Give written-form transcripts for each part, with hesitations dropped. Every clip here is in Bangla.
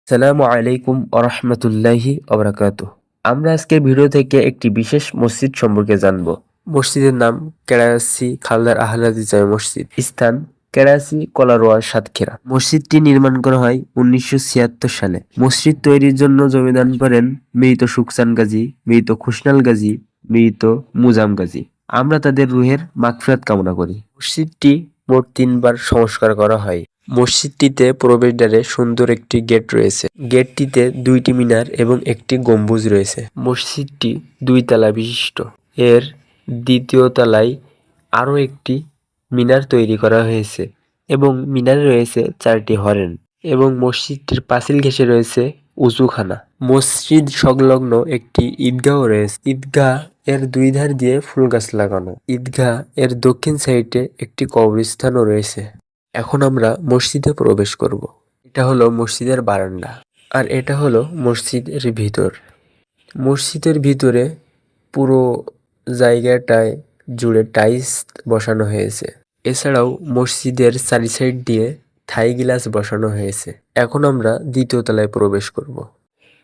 সালামু আলাইকুম আরহামতুল্লাহি অবরাকাতুহ। আমরা আজকের ভিডিও থেকে একটি বিশেষ মসজিদ সম্পর্কে জানব। মসজিদের নাম কেরাসি খালদার আহলাদি জামে মসজিদ, স্থান কেরাসি কলারোয়া সাতক্ষীরা। মসজিদটি নির্মাণ করা হয় 1976 সালে। মসজিদ তৈরির জন্য জমিদান করেন মৃত সুকসান গাজী, মৃত খুশনাল গাজী, মৃত মুজাম গাজী। আমরা তাদের রুহের মাগফিরাত কামনা করি। মসজিদটি মোট 3বার সংস্কার করা হয়। মসজিদটিতে প্রবেশদ্বারে সুন্দর একটি গেট রয়েছে। গেটটিতে 2টি মিনার এবং একটি গম্বুজ রয়েছে। মসজিদটি 2 তলা বিশিষ্ট। এর 2য় তলায় আরও একটি মিনার তৈরি করা হয়েছে এবং মিনারে রয়েছে 4টি হরেন এবং মসজিদটির পাঁচিল ঘেঁষে রয়েছে উযুখানা। মসজিদ সংলগ্ন একটি ঈদগাহ রয়েছে। ঈদগাহ এর 2 ধার দিয়ে ফুল গাছ লাগানো। ঈদগাহ এর দক্ষিণ সাইডে একটি কবরস্থানও রয়েছে। এখন আমরা মসজিদে প্রবেশ করব। এটা হলো মসজিদের বারান্দা আর এটা হলো মসজিদের ভিতর। মসজিদের ভিতরে পুরো জায়গাটায় জুড়ে টাইলস বসানো হয়েছে। এছাড়াও মসজিদের চারি সাইড দিয়ে থাই গ্লাস বসানো হয়েছে। এখন আমরা 2য় তলায় প্রবেশ করব।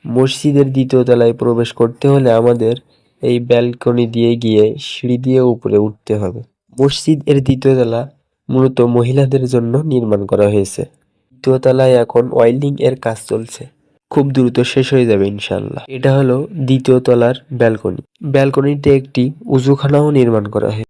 মসজিদের 2য় তলায় প্রবেশ করতে হলে আমাদের এই ব্যালকনি দিয়ে গিয়ে সিঁড়ি দিয়ে উপরে উঠতে হবে। মসজিদ এর 2য় তলা মূলত মহিলাদের জন্য নির্মাণ করা হয়েছে। 2য় তলায় এখন ওয়েল্ডিং এর কাজ চলছে, খুব দ্রুত শেষ হয়ে যাবে ইনশাআল্লাহ। এটা হলো 2য় তলার ব্যালকনি। ব্যালকনিতে একটি উযুখানাও নির্মাণ করা হয়েছে।